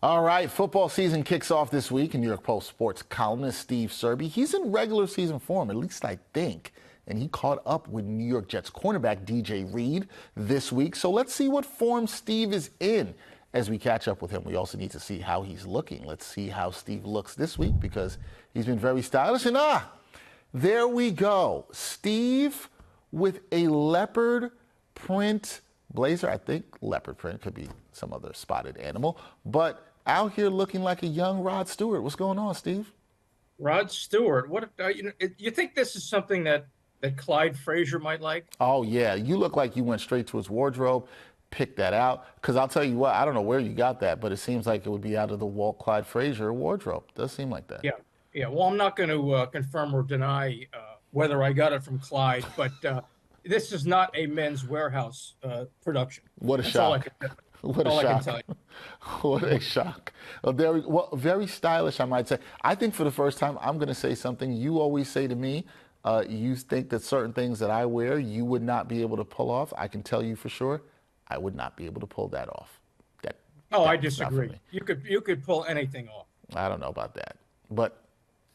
All right, football season kicks off this week, and New York Post sports columnist Steve Serby, he's in regular season form, at least I think, and he caught up with New York Jets cornerback DJ Reed this week. So let's see what form Steve is in as we catch up with him. We also need to see how he's looking. Let's see how Steve looks this week because he's been very stylish. And there we go. Steve with a leopard print blazer. I think leopard print, could be some other spotted animal, but out here looking like a young Rod Stewart. What's going on, Steve? Rod Stewart. What you think this is something that Clyde Frazier might like? Oh yeah, you look like you went straight to his wardrobe, picked that out. Because I'll tell you what, I don't know where you got that, but it seems like it would be out of the Walt Clyde Frazier wardrobe. Does seem like that. Yeah. Well, I'm not going to confirm or deny whether I got it from Clyde, but this is not a Men's Warehouse production. What a That's shock! What a all I can shock! tell you. What a shock! Very stylish, I might say. I think for the first time, I'm going to say something you always say to me. You think that certain things that I wear, you would not be able to pull off. I can tell you for sure, I would not be able to pull that off. I disagree. You could pull anything off. I don't know about that, but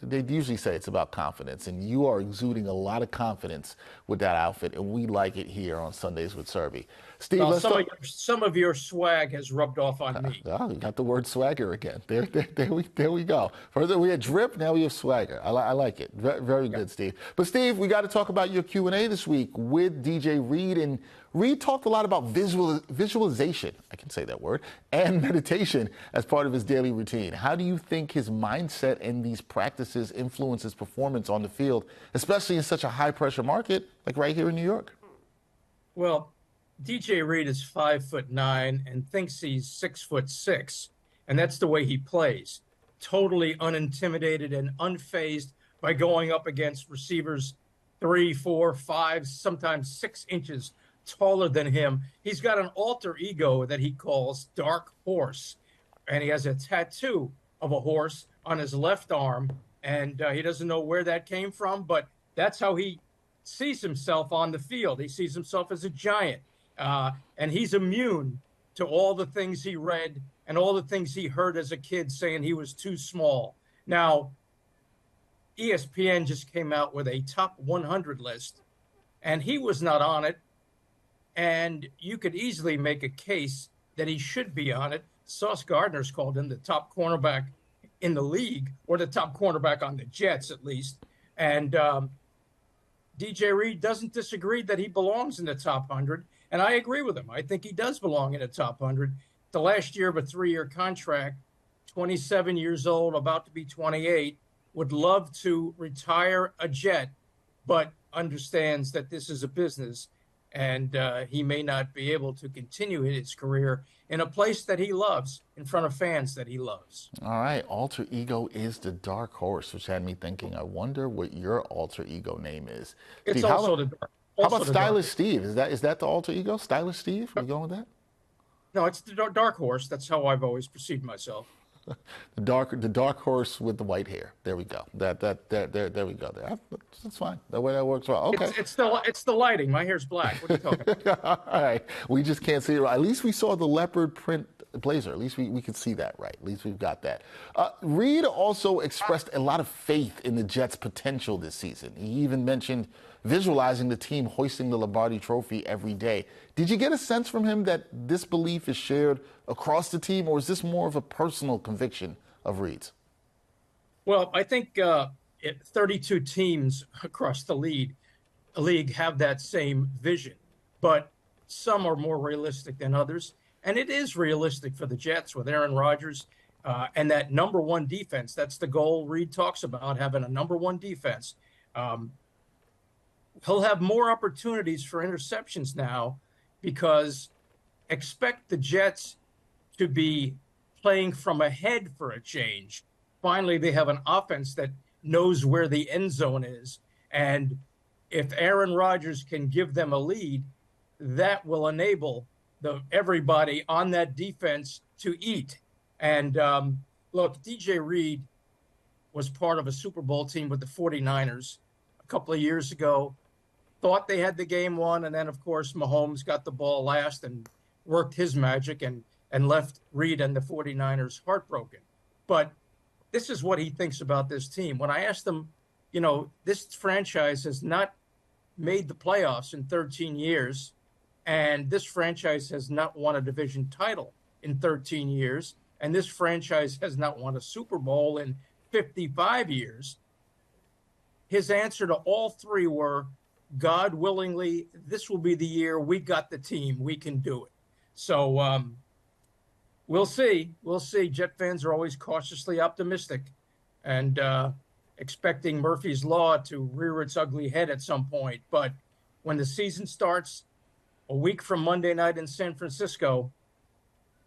they usually say it's about confidence, and you are exuding a lot of confidence with that outfit, and we like it here on Sundays with Serby. Steve, Well, some of your swag has rubbed off on me. Oh, you got the word swagger again. There we go. Further, we had drip, now we have swagger. I like it. Very good, Steve. But Steve, we got to talk about your Q&A this week with DJ Reed, and Reed talked a lot about visualization, I can say that word, and meditation as part of his daily routine. How do you think his mindset and these practices influence his performance on the field, especially in such a high-pressure market like right here in New York? Well, DJ Reed is 5'9" and thinks he's 6'6", and that's the way he plays. Totally unintimidated and unfazed by going up against receivers 3, 4, 5, sometimes 6 inches taller than him. He's got an alter ego that he calls Dark Horse, and he has a tattoo of a horse on his left arm, and he doesn't know where that came from, but that's how he sees himself on the field. He sees himself as a giant, and he's immune to all the things he read and all the things he heard as a kid saying he was too small. Now, ESPN just came out with a top 100 list, and he was not on it. And you could easily make a case that he should be on it. Sauce Gardner's called him the top cornerback in the league, or the top cornerback on the Jets, at least. And DJ Reed doesn't disagree that he belongs in the top 100. And I agree with him. I think he does belong in the top 100. The last year of a 3-year contract, 27 years old, about to be 28, would love to retire a Jet, but understands that this is a business. And he may not be able to continue his career in a place that he loves, in front of fans that he loves. All right, alter ego is the Dark Horse, which had me thinking, I wonder what your alter ego name is. It's Steve, also the dark. How about Stylish Steve? Is that the alter ego? Stylish Steve? Are you going with that? No, it's the Dark Horse. That's how I've always perceived myself. The dark horse with the white hair. There we go. There we go. That's fine. That way that works well. Okay. It's the lighting. My hair's black. What are you talking about? All right. We just can't see it right. At least we saw the leopard print blazer. At least we could see that right. At least we've got that. Reed also expressed a lot of faith in the Jets' potential this season. He even mentioned visualizing the team hoisting the Lombardi Trophy every day. Did you get a sense from him that this belief is shared across the team, or is this more of a personal conviction of Reed's? Well, I think 32 teams across the league have that same vision, but some are more realistic than others. And it is realistic for the Jets with Aaron Rodgers and that number one defense. That's the goal Reed talks about, having a number one defense. He'll have more opportunities for interceptions now because expect the Jets to be playing from ahead for a change. Finally, they have an offense that knows where the end zone is. And if Aaron Rodgers can give them a lead, that will enable everybody on that defense to eat. And look, DJ Reed was part of a Super Bowl team with the 49ers a couple of years ago. Thought they had the game won, and then, of course, Mahomes got the ball last and worked his magic, and and left Reed and the 49ers heartbroken. But this is what he thinks about this team. When I asked him, this franchise has not made the playoffs in 13 years, and this franchise has not won a division title in 13 years, and this franchise has not won a Super Bowl in 55 years. His answer to all three were, God willingly, this will be the year we got the team. We can do it. So we'll see. We'll see. Jet fans are always cautiously optimistic and expecting Murphy's Law to rear its ugly head at some point. But when the season starts a week from Monday night in San Francisco,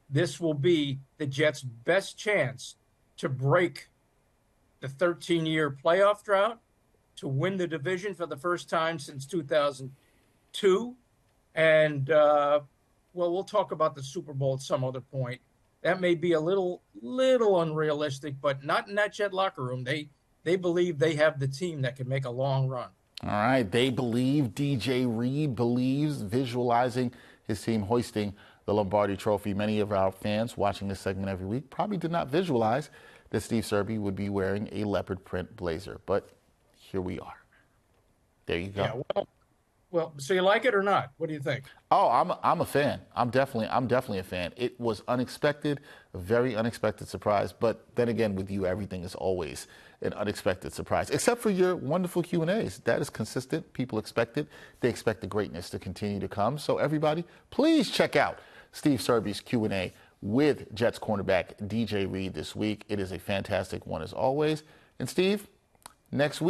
this will be the Jets' best chance to break the 13-year playoff drought, to win the division for the first time since 2002. And, we'll talk about the Super Bowl at some other point. That may be a little unrealistic, but not in that Jet locker room. They believe they have the team that can make a long run. All right. They believe. DJ Reed believes, visualizing his team hoisting the Lombardi Trophy. Many of our fans watching this segment every week probably did not visualize that Steve Serby would be wearing a leopard print blazer, but here we are. There you go. Yeah, well, so you like it or not? What do you think? Oh, I'm a fan. I'm definitely a fan. It was unexpected, a very unexpected surprise. But then again, with you, everything is always an unexpected surprise, except for your wonderful Q&As. That is consistent. People expect it. They expect the greatness to continue to come. So everybody, please check out Steve Serby's Q&A with Jets cornerback DJ Reed this week. It is a fantastic one as always. And Steve, next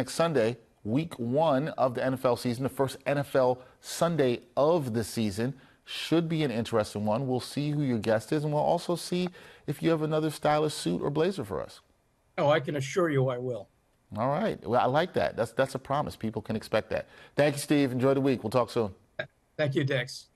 Sunday, week 1 of the NFL season, the first NFL Sunday of the season, should be an interesting one. We'll see who your guest is, and we'll also see if you have another stylish suit or blazer for us. Oh, I can assure you I will. All right. Well, I like that. That's a promise. People can expect that. Thank you, Steve. Enjoy the week. We'll talk soon. Thank you, Dex.